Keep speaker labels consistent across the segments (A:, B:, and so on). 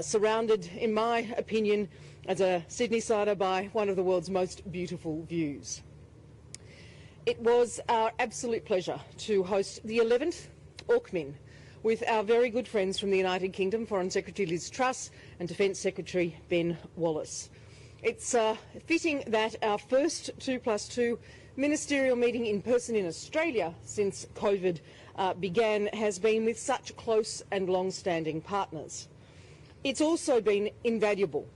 A: surrounded, in my opinion, as a Sydney-sider, by one of the world's most beautiful views. It was our absolute pleasure to host the 11th AUKMIN with our very good friends from the United Kingdom, Foreign Secretary Liz Truss and Defence Secretary Ben Wallace. It's fitting that our first 2+2 ministerial meeting in person in Australia since COVID began has been with such close and long-standing partners. It's also been invaluable,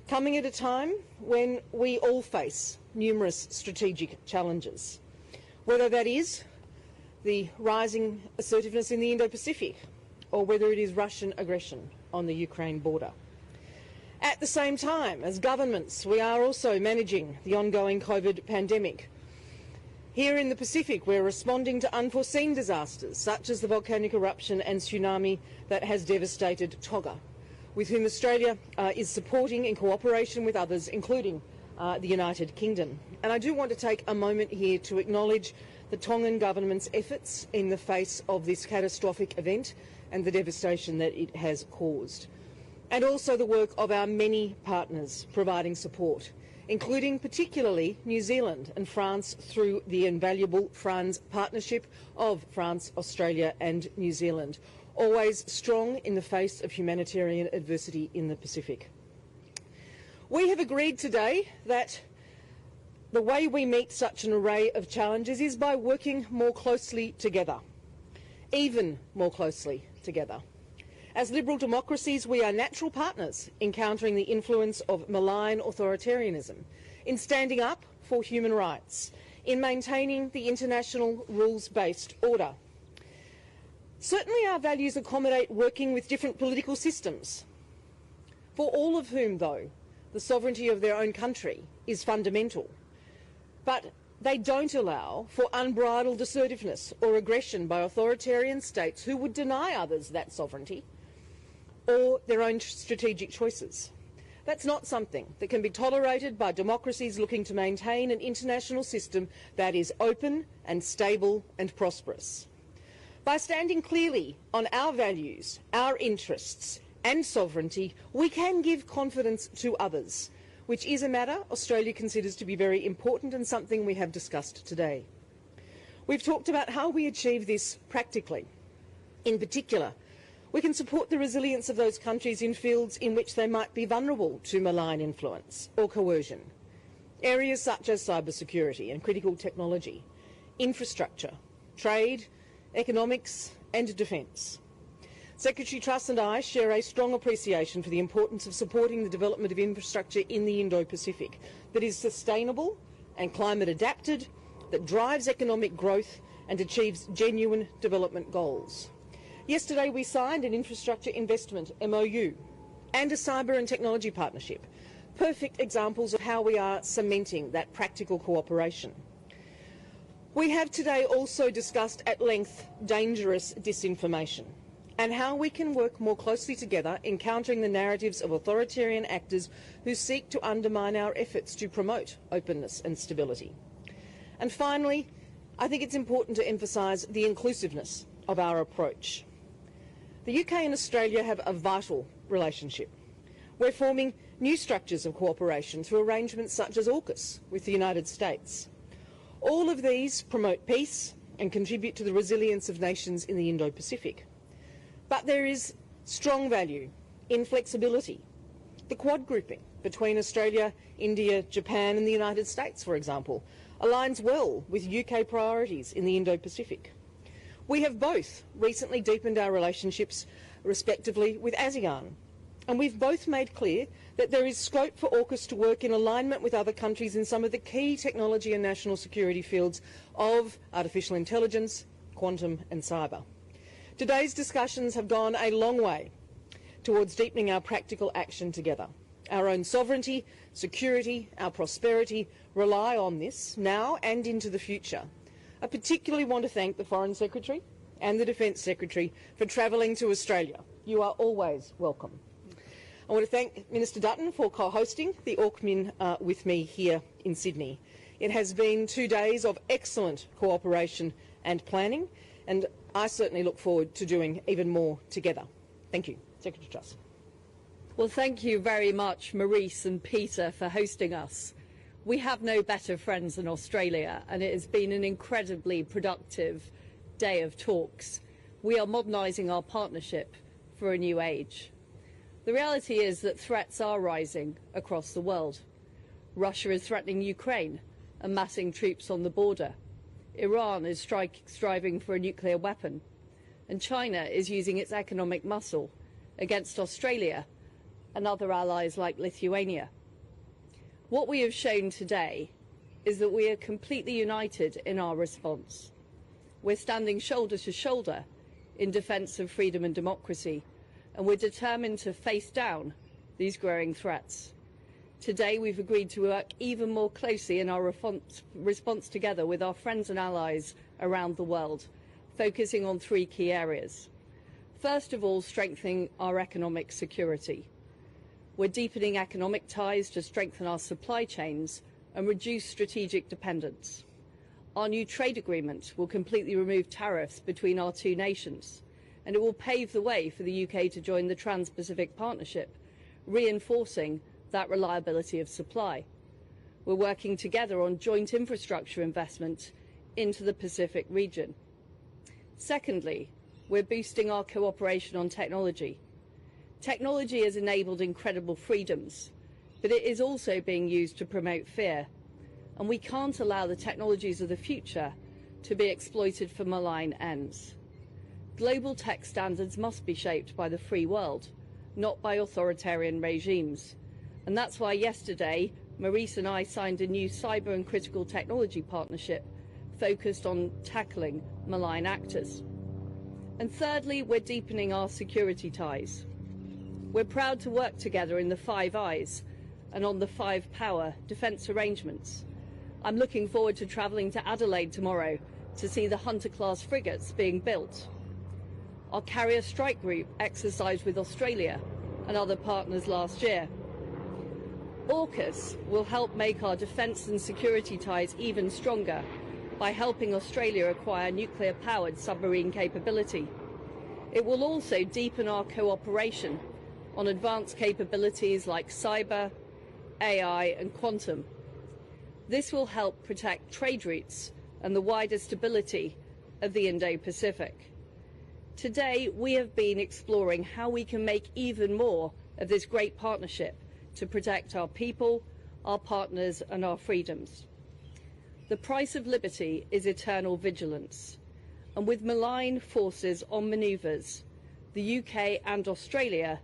A: coming at a time when we all face numerous strategic challenges, whether that is the rising assertiveness in the Indo-Pacific or whether it is Russian aggression on the Ukraine border. At the same time, as governments, we are also managing the ongoing COVID pandemic. Here in the Pacific, we're responding to unforeseen disasters, such as the volcanic eruption and tsunami that has devastated Tonga, with whom Australia is supporting in cooperation with others, including the United Kingdom. And I do want to take a moment here to acknowledge the Tongan government's efforts in the face of this catastrophic event and the devastation that it has caused, and also the work of our many partners providing support, including particularly New Zealand and France through the invaluable FRANZ partnership of France, Australia and New Zealand, always strong in the face of humanitarian adversity in the Pacific. We have agreed today that the way we meet such an array of challenges is by working more closely together, even more closely together. As liberal democracies, we are natural partners in countering the influence of malign authoritarianism, in standing up for human rights, in maintaining the international rules-based order. Certainly our values accommodate working with different political systems, for all of whom, though, the sovereignty of their own country is fundamental. But they don't allow for unbridled assertiveness or aggression by authoritarian states who would deny others that sovereignty or their own strategic choices. That's not something that can be tolerated by democracies looking to maintain an international system that is open and stable and prosperous. By standing clearly on our values, our interests and sovereignty, we can give confidence to others, which is a matter Australia considers to be very important and something we have discussed today. We've talked about how we achieve this practically. In particular, we can support the resilience of those countries in fields in which they might be vulnerable to malign influence or coercion. Areas such as cybersecurity and critical technology, infrastructure, trade, economics and defence. Secretary Truss and I share a strong appreciation for the importance of supporting the development of infrastructure in the Indo-Pacific that is sustainable and climate adapted, that drives economic growth and achieves genuine development goals. Yesterday we signed an infrastructure investment MOU and a cyber and technology partnership, perfect examples of how we are cementing that practical cooperation. We have today also discussed at length dangerous disinformation and how we can work more closely together in countering the narratives of authoritarian actors who seek to undermine our efforts to promote openness and stability. And finally, I think it's important to emphasise the inclusiveness of our approach. The UK and Australia have a vital relationship. We're forming new structures of cooperation through arrangements such as AUKUS with the United States. All of these promote peace and contribute to the resilience of nations in the Indo-Pacific. But there is strong value in flexibility. The Quad grouping between Australia, India, Japan and the United States, for example, aligns well with UK priorities in the Indo-Pacific. We have both recently deepened our relationships, respectively, with ASEAN, and we've both made clear that there is scope for AUKUS to work in alignment with other countries in some of the key technology and national security fields of artificial intelligence, quantum and cyber. Today's discussions have gone a long way towards deepening our practical action together. Our own sovereignty, security, our prosperity rely on this now and into the future. I particularly want to thank the Foreign Secretary and the Defence Secretary for travelling to Australia. You are always welcome. I want to thank Minister Dutton for co-hosting the AUKMIN with me here in Sydney. It has been 2 days of excellent cooperation and planning, and I certainly look forward to doing even more together. Thank you. Secretary Truss.
B: Well, thank you very much, Marise and Peter, for hosting us. We have no better friends than Australia, and it has been an incredibly productive day of talks. We are modernising our partnership for a new age. The reality is that threats are rising across the world. Russia is threatening Ukraine, amassing troops on the border. Iran is striving for a nuclear weapon. And China is using its economic muscle against Australia and other allies like Lithuania. What we have shown today is that we are completely united in our response. We're standing shoulder to shoulder in defence of freedom and democracy, and we're determined to face down these growing threats. Today we've agreed to work even more closely in our response together with our friends and allies around the world, focusing on three key areas. First of all, strengthening our economic security. We're deepening economic ties to strengthen our supply chains and reduce strategic dependence. Our new trade agreement will completely remove tariffs between our two nations, and it will pave the way for the UK to join the Trans-Pacific Partnership, reinforcing that reliability of supply. We're working together on joint infrastructure investment into the Pacific region. Secondly, we're boosting our cooperation on technology. Technology has enabled incredible freedoms, but it is also being used to promote fear. And we can't allow the technologies of the future to be exploited for malign ends. Global tech standards must be shaped by the free world, not by authoritarian regimes. And that's why yesterday, Marise and I signed a new cyber and critical technology partnership focused on tackling malign actors. And thirdly, we're deepening our security ties. We're proud to work together in the Five Eyes and on the Five Power defence arrangements. I'm looking forward to travelling to Adelaide tomorrow to see the Hunter-class frigates being built. Our carrier strike group exercised with Australia and other partners last year. AUKUS will help make our defence and security ties even stronger by helping Australia acquire nuclear-powered submarine capability. It will also deepen our cooperation on advanced capabilities like cyber, AI and quantum. This will help protect trade routes and the wider stability of the Indo-Pacific. Today, we have been exploring how we can make even more of this great partnership to protect our people, our partners and our freedoms. The price of liberty is eternal vigilance, and with malign forces on manoeuvres, the UK and Australia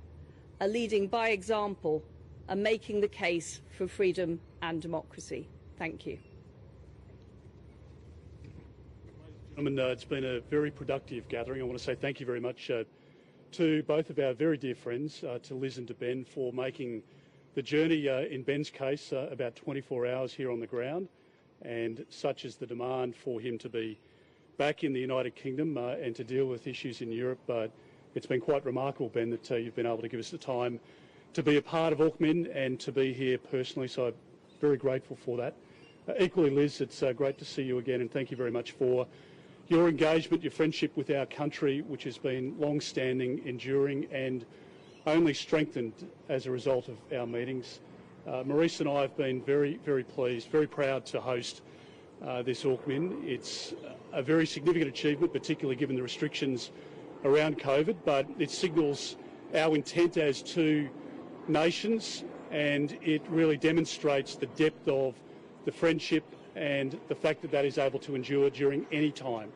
B: are leading by example and making the case for freedom and democracy. Thank you.
C: Gentlemen, it's been a very productive gathering. I want to say thank you very much to both of our very dear friends, to Liz and to Ben, for making the journey, in Ben's case, about 24 hours here on the ground, and such is the demand for him to be back in the United Kingdom and to deal with issues in Europe. It's been quite remarkable, Ben, that you've been able to give us the time to be a part of AUKMIN and to be here personally, so I'm very grateful for that. Equally, Liz, it's great to see you again, and thank you very much for your engagement, your friendship with our country, which has been long-standing, enduring and only strengthened as a result of our meetings. Marise and I have been very, very pleased, very proud to host this AUKMIN. It's a very significant achievement, particularly given the restrictions around COVID, but it signals our intent as two nations, and it really demonstrates the depth of the friendship and the fact that that is able to endure during any time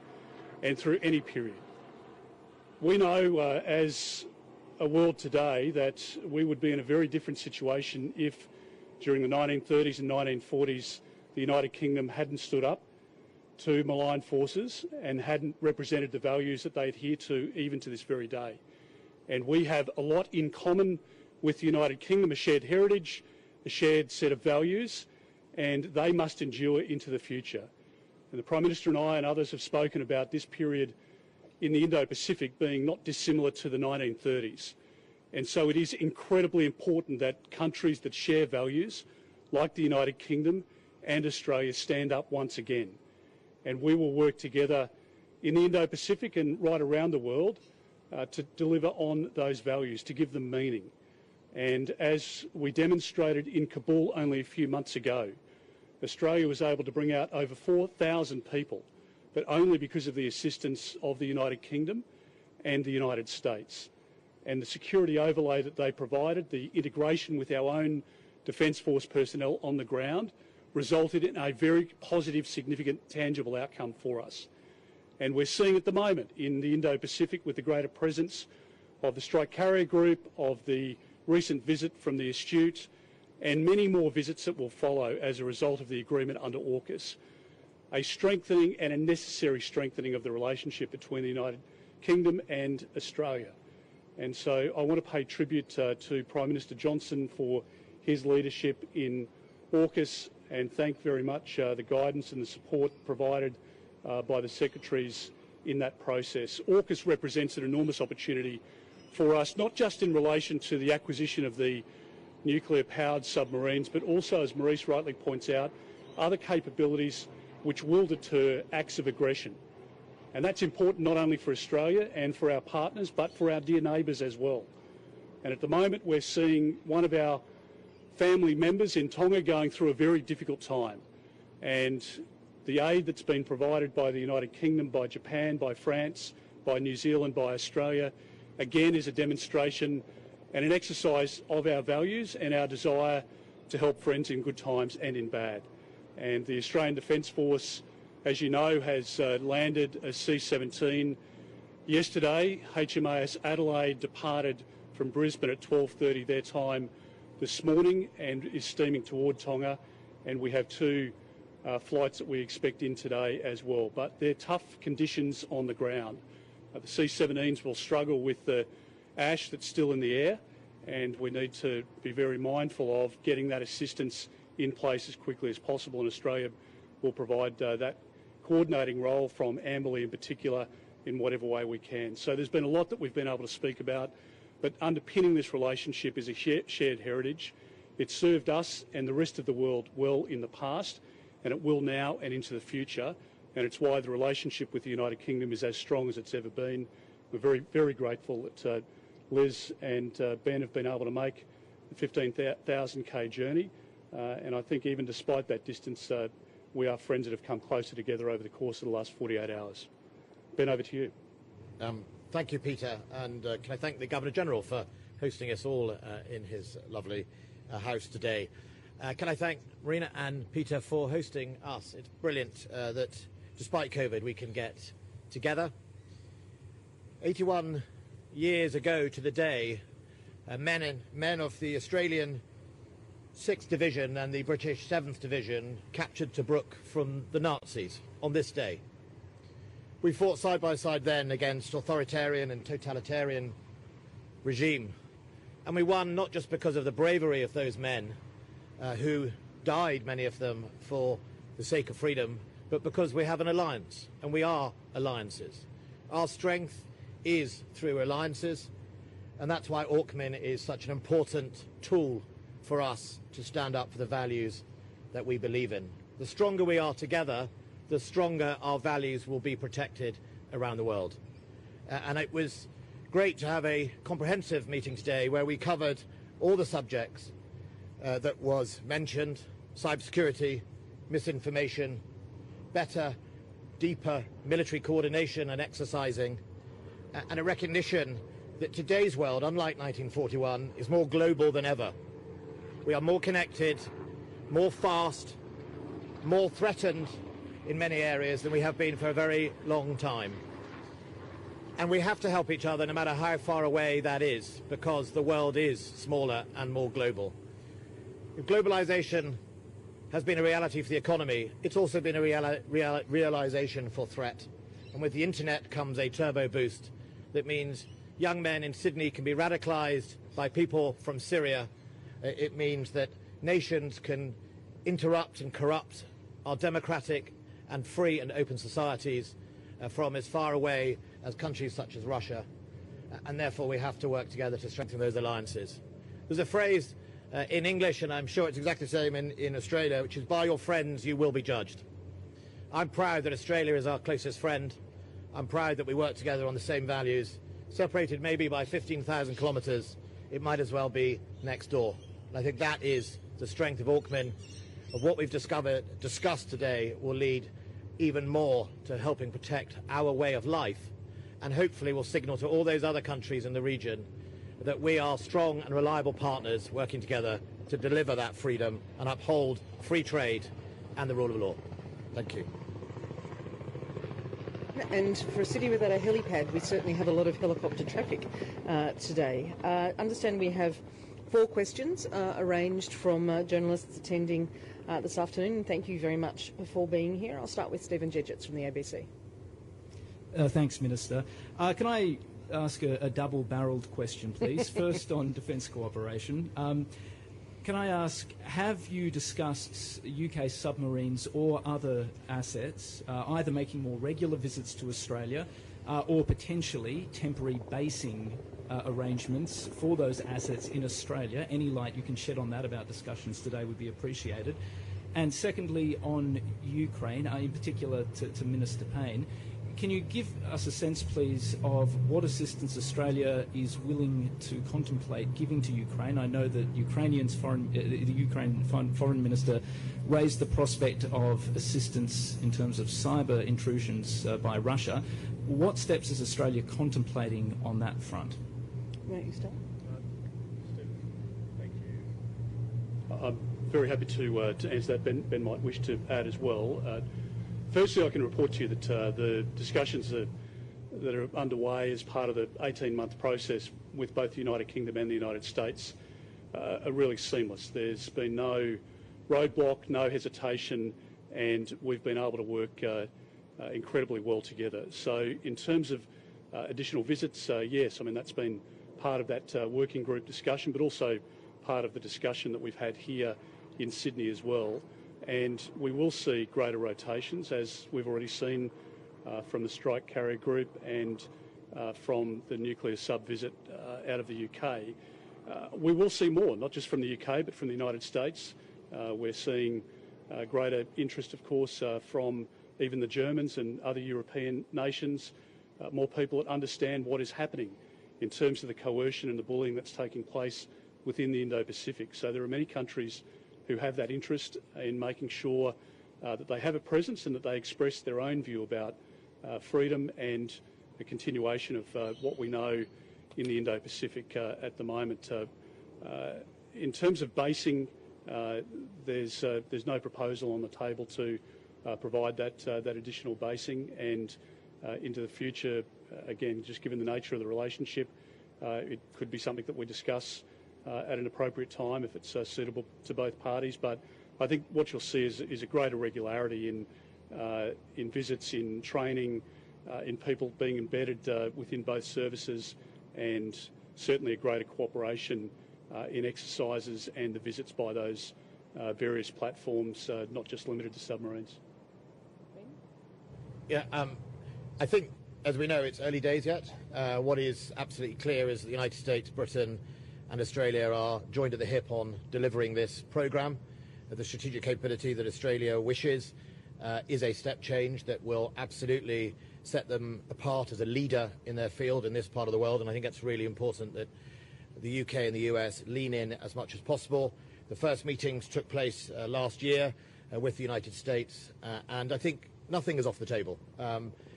C: and through any period. We know as a world today that we would be in a very different situation if during the 1930s and 1940s the United Kingdom hadn't stood up to malign forces and hadn't represented the values that they adhere to even to this very day. And we have a lot in common with the United Kingdom, a shared heritage, a shared set of values, and they must endure into the future. And the Prime Minister and I and others have spoken about this period in the Indo-Pacific being not dissimilar to the 1930s. And so it is incredibly important that countries that share values, like the United Kingdom and Australia, stand up once again. And we will work together in the Indo-Pacific and right around the world to deliver on those values, to give them meaning. And as we demonstrated in Kabul only a few months ago, Australia was able to bring out over 4,000 people, but only because of the assistance of the United Kingdom and the United States. And the security overlay that they provided, the integration with our own Defence Force personnel on the ground, resulted in a very positive, significant, tangible outcome for us. And we're seeing at the moment in the Indo-Pacific with the greater presence of the Strike Carrier Group, of the recent visit from the Astute, and many more visits that will follow as a result of the agreement under AUKUS, a strengthening and a necessary strengthening of the relationship between the United Kingdom and Australia. And so I want to pay tribute to Prime Minister Johnson for his leadership in AUKUS and thank very much the guidance and the support provided by the secretaries in that process. AUKUS represents an enormous opportunity for us, not just in relation to the acquisition of the nuclear-powered submarines, but also, as Marise rightly points out, other capabilities which will deter acts of aggression. And that's important not only for Australia and for our partners, but for our dear neighbours as well. And at the moment, we're seeing one of our family members in Tonga going through a very difficult time. And the aid that's been provided by the United Kingdom, by Japan, by France, by New Zealand, by Australia, again is a demonstration and an exercise of our values and our desire to help friends in good times and in bad. And the Australian Defence Force, as you know, has landed a C-17 yesterday. HMAS Adelaide departed from Brisbane at 12:30 their time this morning and is steaming toward Tonga, and we have two flights that we expect in today as well. But they're tough conditions on the ground. The C-17s will struggle with the ash that's still in the air, and we need to be very mindful of getting that assistance in place as quickly as possible, and Australia will provide that coordinating role from Amberley in particular in whatever way we can. So there's been a lot that we've been able to speak about, but underpinning this relationship is a shared heritage. It's served us and the rest of the world well in the past, and it will now and into the future, and it's why the relationship with the United Kingdom is as strong as it's ever been. We're very, very grateful that Liz and Ben have been able to make the 15,000k journey, and I think even despite that distance, we are friends that have come closer together over the course of the last 48 hours. Ben, over to you.
D: Thank you, Peter, and can I thank the Governor-General for hosting us all in his lovely house today. Can I thank Marina and Peter for hosting us. It's brilliant that despite COVID we can get together. 81 years ago to the day, men of the Australian 6th Division and the British 7th Division captured Tobruk from the Nazis on this day. We fought side by side then against authoritarian and totalitarian regime, and we won not just because of the bravery of those men who died, many of them, for the sake of freedom, but because we have an alliance, and we are alliances. Our strength is through alliances, and that's why AUKMIN is such an important tool for us to stand up for the values that we believe in. The stronger we are together, the stronger our values will be protected around the world. And it was great to have a comprehensive meeting today where we covered all the subjects that was mentioned: cybersecurity, misinformation, better, deeper military coordination and exercising, and a recognition that today's world, unlike 1941, is more global than ever. We are more connected, more fast, more threatened in many areas than we have been for a very long time. And we have to help each other no matter how far away that is, because the world is smaller and more global. If globalization has been a reality for the economy, it's also been a realization for threat. And with the internet comes a turbo boost that means young men in Sydney can be radicalized by people from Syria. It means that nations can interrupt and corrupt our democratic and free and open societies from as far away as countries such as Russia. And therefore we have to work together to strengthen those alliances. There's a phrase in English, and I'm sure it's exactly the same in Australia, which is, by your friends you will be judged. I'm proud that Australia is our closest friend. I'm proud that we work together on the same values, separated maybe by 15,000 kilometres, it might as well be next door. And I think that is the strength of Orkman, of what we've discussed today will lead even more to helping protect our way of life, and hopefully will signal to all those other countries in the region that we are strong and reliable partners working together to deliver that freedom and uphold free trade and the rule of law. Thank you.
A: And for a city without a helipad, we certainly have a lot of helicopter traffic today. Understand we have 4 questions arranged from journalists attending this afternoon. Thank you very much for being here. I'll start with Stephen Jedgetts from the ABC.
E: Thanks, Minister. Can I ask a double-barrelled question, please? First on defence cooperation. Can I ask, have you discussed UK submarines or other assets, either making more regular visits to Australia or potentially temporary basing arrangements for those assets in Australia? Any light you can shed on that about discussions today would be appreciated. And secondly, on Ukraine, in particular to Minister Payne, can you give us a sense, please, of what assistance Australia is willing to contemplate giving to Ukraine? I know that the Ukraine Foreign Minister raised the prospect of assistance in terms of cyber intrusions by Russia. What steps is Australia contemplating on that front?
A: Why don't you start?
C: Thank you. I'm very happy to answer that. Ben might wish to add as well. Firstly, I can report to you that the discussions that are underway as part of the 18-month process with both the United Kingdom and the United States are really seamless. There's been no roadblock, no hesitation, and we've been able to work incredibly well together. So in terms of additional visits, yes, I mean, that's been part of that working group discussion, but also part of the discussion that we've had here in Sydney as well. And we will see greater rotations, as we've already seen from the Strike Carrier Group and from the nuclear sub-visit out of the UK. We will see more, not just from the UK, but from the United States. We're seeing greater interest, of course, from even the Germans and other European nations, more people that understand what is happening in terms of the coercion and the bullying that's taking place within the Indo-Pacific. So there are many countries who have that interest in making sure that they have a presence and that they express their own view about freedom and the continuation of what we know in the Indo-Pacific at the moment. In terms of basing, there's no proposal on the table to provide that additional basing, and into the future, again, just given the nature of the relationship, it could be something that we discuss at an appropriate time if it's suitable to both parties. But I think what you'll see is a greater regularity in visits, in training, in people being embedded within both services, and certainly a greater cooperation in exercises and the visits by those various platforms, not just limited to submarines.
D: Yeah, I think, as we know, it's early days yet. What is absolutely clear is that the United States, Britain and Australia are joined at the hip on delivering this programme. The strategic capability that Australia wishes is a step change that will absolutely set them apart as a leader in their field in this part of the world, and I think it's really important that the UK and the US lean in as much as possible. The first meetings took place last year with the United States, and I think nothing is off the table.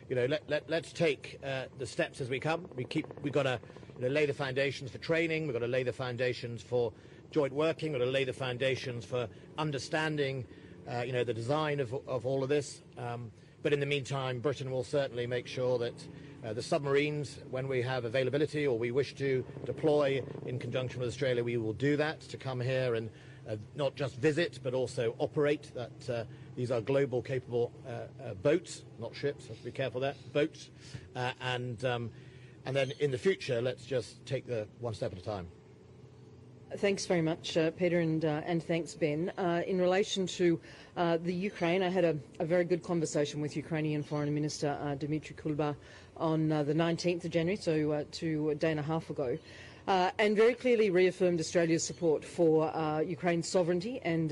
D: Let's take the steps as we come. We've got to lay the foundations for training. We've got to lay the foundations for joint working. We've got to lay the foundations for understanding, the design of all of this. But in the meantime, Britain will certainly make sure that the submarines, when we have availability or we wish to deploy in conjunction with Australia, we will do that, to come here and not just visit but also operate. That these are global capable boats, not ships. Have to be careful of that. Boats, and then in the future, let's just take the one step at a time.
A: Thanks very much, Peter, and thanks, Ben. In relation to the Ukraine, I had a very good conversation with Ukrainian Foreign Minister Dmitry Kuleba on the 19th of January, so a day and a half ago, and very clearly reaffirmed Australia's support for Ukraine's sovereignty and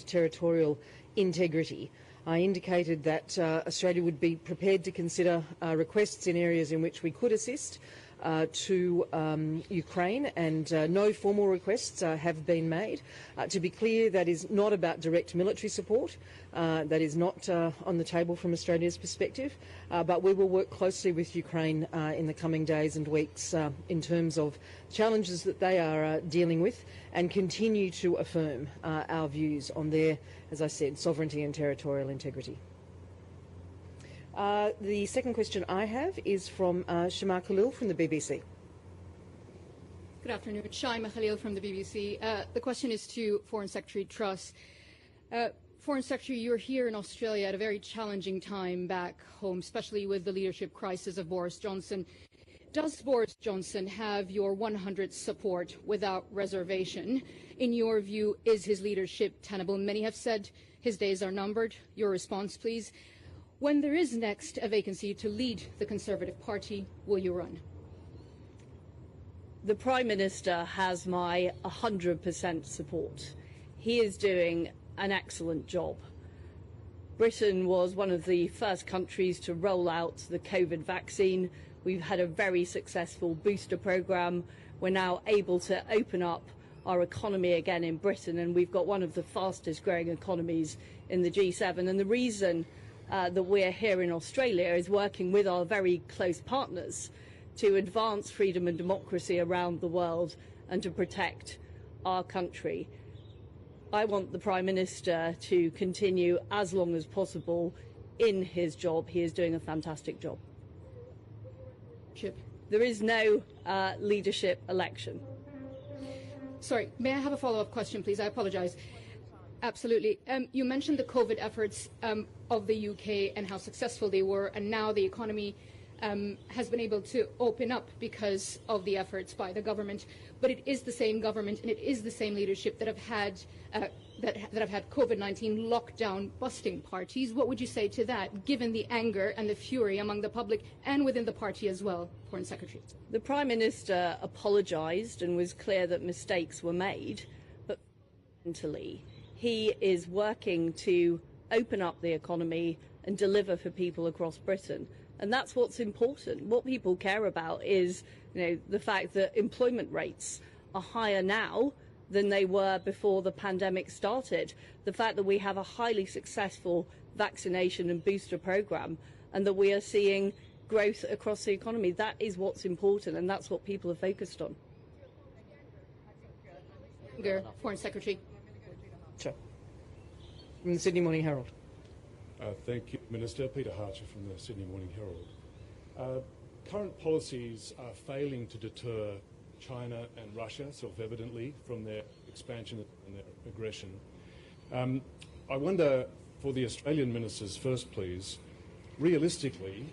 A: territorial integrity. I indicated that Australia would be prepared to consider requests in areas in which we could assist, to Ukraine, and no formal requests have been made. To be clear, that is not about direct military support. That is not on the table from Australia's perspective, but we will work closely with Ukraine in the coming days and weeks in terms of challenges that they are dealing with, and continue to affirm our views on their, as I said, sovereignty and territorial integrity. The second question I have is from Shama Khalil from the BBC.
F: Good afternoon. Shaima Khalil from the BBC. The question is to Foreign Secretary Truss. Foreign Secretary, you're here in Australia at a very challenging time back home, especially with the leadership crisis of Boris Johnson. Does Boris Johnson have your 100% support without reservation? In your view, is his leadership tenable? Many have said his days are numbered. Your response, please. When there is next a vacancy to lead the Conservative Party, will you run?
B: The Prime Minister has my 100% support. He is doing an excellent job. Britain was one of the first countries to roll out the COVID vaccine. We've had a very successful booster programme. We're now able to open up our economy again in Britain, and we've got one of the fastest growing economies in the G7. And the reason that we're here in Australia is working with our very close partners to advance freedom and democracy around the world and to protect our country. I want the Prime Minister to continue as long as possible in his job. He is doing a fantastic job. There is no leadership election.
F: Sorry, may I have a follow-up question, please? I apologise. Absolutely. You mentioned the COVID efforts of the UK and how successful they were, and now the economy has been able to open up because of the efforts by the government. But it is the same government and it is the same leadership that have had COVID-19 lockdown busting parties. What would you say to that, given the anger and the fury among the public and within the party as well, Foreign Secretary?
B: The Prime Minister apologised and was clear that mistakes were made, but fundamentally he is working to open up the economy and deliver for people across Britain. And that's what's important. What people care about is, the fact that employment rates are higher now than they were before the pandemic started. The fact that we have a highly successful vaccination and booster programme, and that we are seeing growth across the economy. That is what's important, and that's what people are focused on.
F: Foreign Secretary.
A: Sure. From the Sydney Morning Herald.
G: Thank you, Minister. Peter Harcher from the Sydney Morning Herald. Current policies are failing to deter China and Russia, self-evidently, from their expansion and their aggression. I wonder, for the Australian ministers first, please, realistically,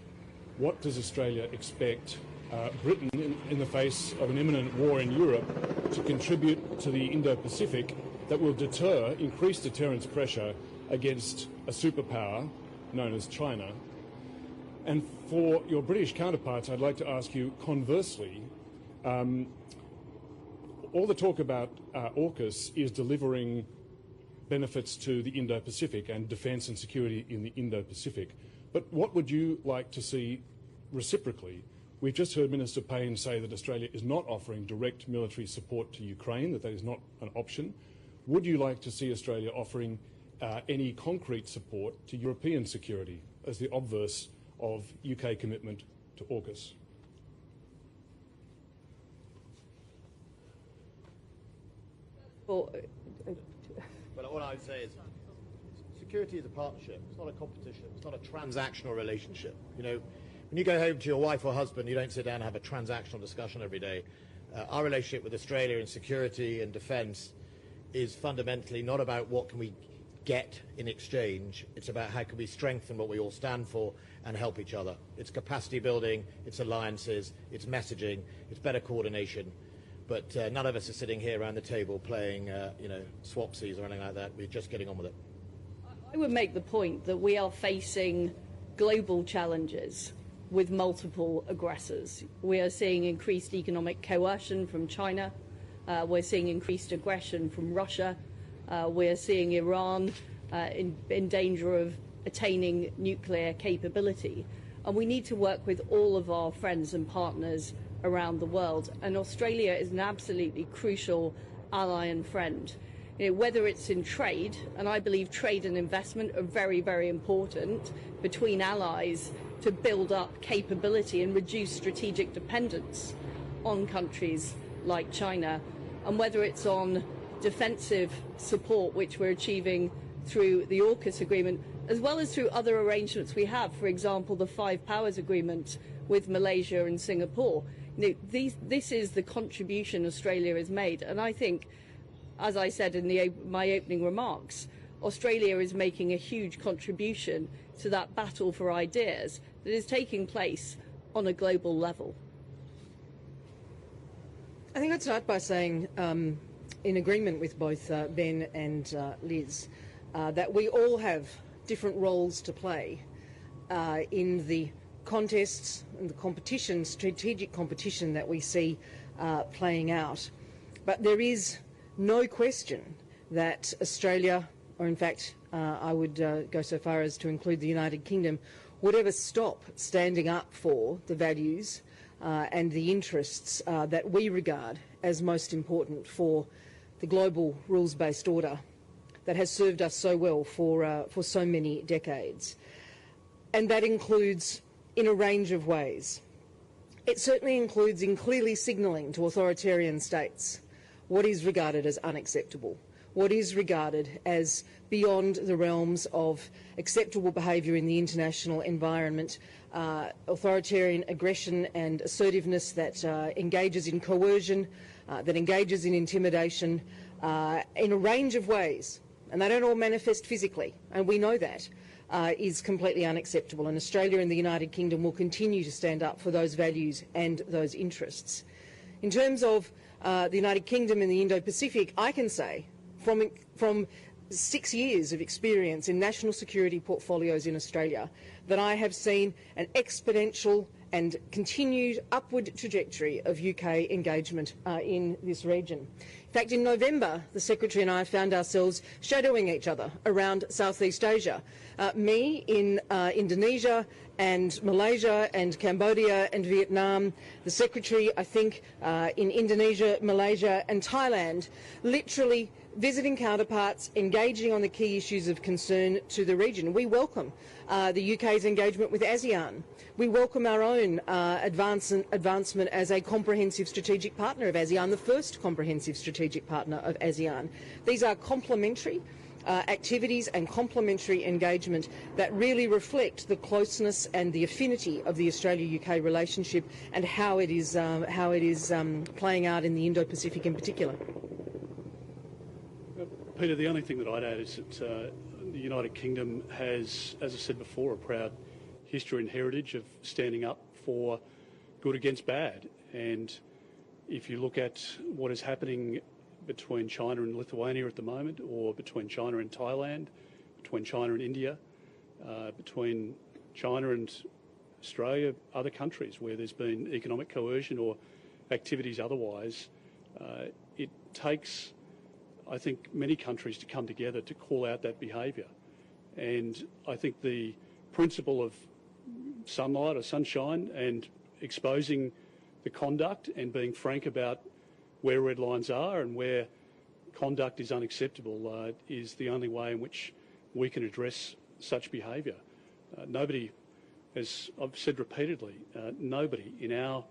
G: what does Australia expect Britain, in the face of an imminent war in Europe, to contribute to the Indo-Pacific that will deter, increase deterrence pressure against a superpower known as China? And for your British counterparts, I'd like to ask you, conversely, all the talk about AUKUS is delivering benefits to the Indo-Pacific and defence and security in the Indo-Pacific. But what would you like to see reciprocally? We've just heard Minister Payne say that Australia is not offering direct military support to Ukraine, that is not an option. Would you like to see Australia offering any concrete support to European security as the obverse of UK commitment to AUKUS?
D: Well, what I would say is security is a partnership. It's not a competition. It's not a transactional relationship. When you go home to your wife or husband, you don't sit down and have a transactional discussion every day. Our relationship with Australia in security and defence is fundamentally not about what can we get in exchange. It's about how can we strengthen what we all stand for and help each other. It's capacity building, it's alliances, it's messaging, it's better coordination. But none of us are sitting here around the table playing, swapsies or anything like that. We're just getting on with it.
B: I would make the point that we are facing global challenges with multiple aggressors. We are seeing increased economic coercion from China. We're seeing increased aggression from Russia. We're seeing Iran in danger of attaining nuclear capability. And we need to work with all of our friends and partners around the world, and Australia is an absolutely crucial ally and friend. You know, whether it's in trade, and I believe trade and investment are very, very important between allies to build up capability and reduce strategic dependence on countries like China, and whether it's on defensive support, which we're achieving through the AUKUS agreement, as well as through other arrangements we have, for example, the Five Powers Agreement with Malaysia and Singapore. You know, this is the contribution Australia has made, and I think, as I said in my opening remarks, Australia is making a huge contribution to that battle for ideas that is taking place on a global level.
A: I think I'd start by saying, in agreement with both Ben and Liz, that we all have different roles to play in the contests and the competition, strategic competition that we see playing out. But there is no question that Australia, or in fact I would go so far as to include the United Kingdom, would ever stop standing up for the values and the interests that we regard as most important for the global rules-based order that has served us so well for so many decades. And that includes in a range of ways. It certainly includes in clearly signalling to authoritarian states what is regarded as unacceptable, what is regarded as beyond the realms of acceptable behaviour in the international environment, authoritarian aggression and assertiveness that engages in coercion, that engages in intimidation in a range of ways. And they don't all manifest physically, and we know that, is completely unacceptable. And Australia and the United Kingdom will continue to stand up for those values and those interests. In terms of the United Kingdom and the Indo-Pacific, I can say from 6 years of experience in national security portfolios in Australia that I have seen an exponential and continued upward trajectory of UK engagement in this region. In fact, in November, the Secretary and I found ourselves shadowing each other around Southeast Asia. Me in Indonesia and Malaysia and Cambodia and Vietnam, the Secretary, I think, in Indonesia, Malaysia and Thailand, literally visiting counterparts, engaging on the key issues of concern to the region. We welcome the UK's engagement with ASEAN. We welcome our own advancement as a comprehensive strategic partner of ASEAN, the first comprehensive strategic partner of ASEAN. These are complementary activities and complementary engagement that really reflect the closeness and the affinity of the Australia-UK relationship and how it is playing out in the Indo-Pacific in particular.
C: Peter, the only thing that I'd add is that the United Kingdom has, as I said before, a proud history and heritage of standing up for good against bad. And if you look at what is happening between China and Lithuania at the moment, or between China and Thailand, between China and India, between China and Australia, other countries where there's been economic coercion or activities otherwise, it takes, I think, many countries to come together to call out that behaviour. And I think the principle of sunlight or sunshine and exposing the conduct and being frank about where red lines are and where conduct is unacceptable is the only way in which we can address such behaviour. Nobody, as I've said repeatedly, nobody in our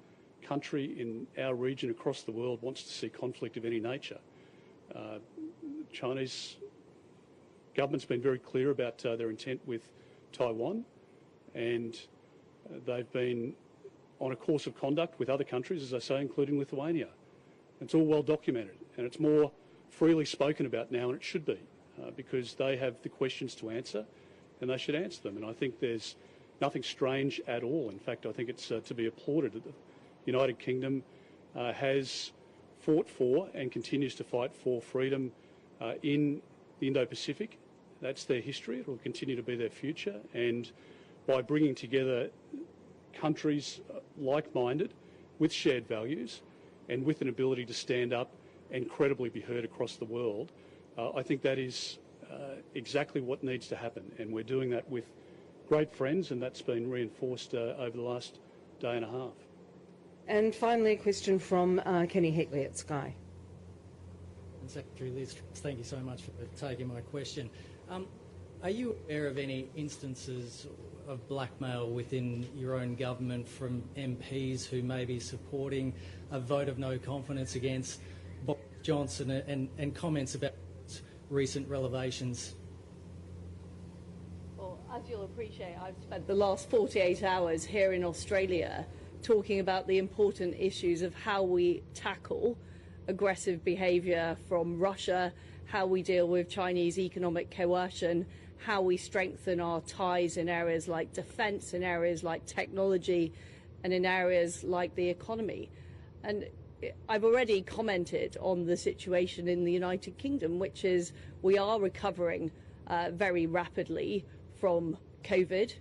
C: country, in our region, across the world wants to see conflict of any nature. Chinese government's been very clear about their intent with Taiwan, and they've been on a course of conduct with other countries, as I say, including Lithuania. It's all well documented, and it's more freely spoken about now, and it should be, because they have the questions to answer, and they should answer them. And I think there's nothing strange at all. In fact, I think it's to be applauded that the United Kingdom has fought for and continues to fight for freedom in the Indo-Pacific. That's their history. It will continue to be their future. And by bringing together countries like-minded with shared values and with an ability to stand up and credibly be heard across the world, I think that is exactly what needs to happen. And we're doing that with great friends, and that's been reinforced over the last day and a half.
A: And finally, a question from Kenny Heckley at Sky.
H: And Secretary Liz, thank you so much for taking my question. Are you aware of any instances of blackmail within your own government from MPs who may be supporting a vote of no confidence against Boris Johnson and comments about recent revelations?
B: Well, as you'll appreciate, I've spent the last 48 hours here in Australia talking about the important issues of how we tackle aggressive behaviour from Russia, how we deal with Chinese economic coercion, how we strengthen our ties in areas like defence, in areas like technology, and in areas like the economy. And I've already commented on the situation in the United Kingdom, which is we are recovering very rapidly from COVID.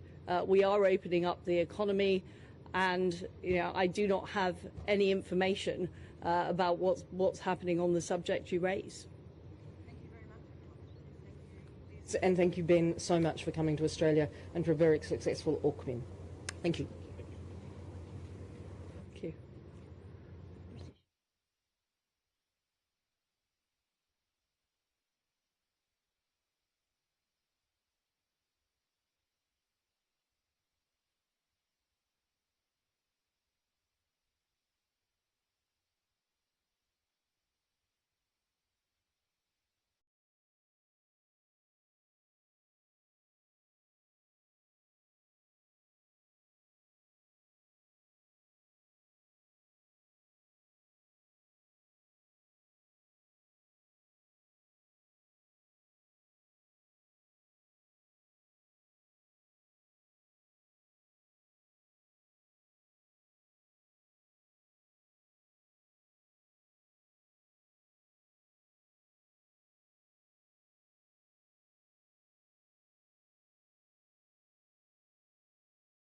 B: We are opening up the economy, and I do not have any information about what's happening on the subject you raise.
A: And thank you, Ben, so much for coming to Australia and for a very successful AUKMIN. Thank you.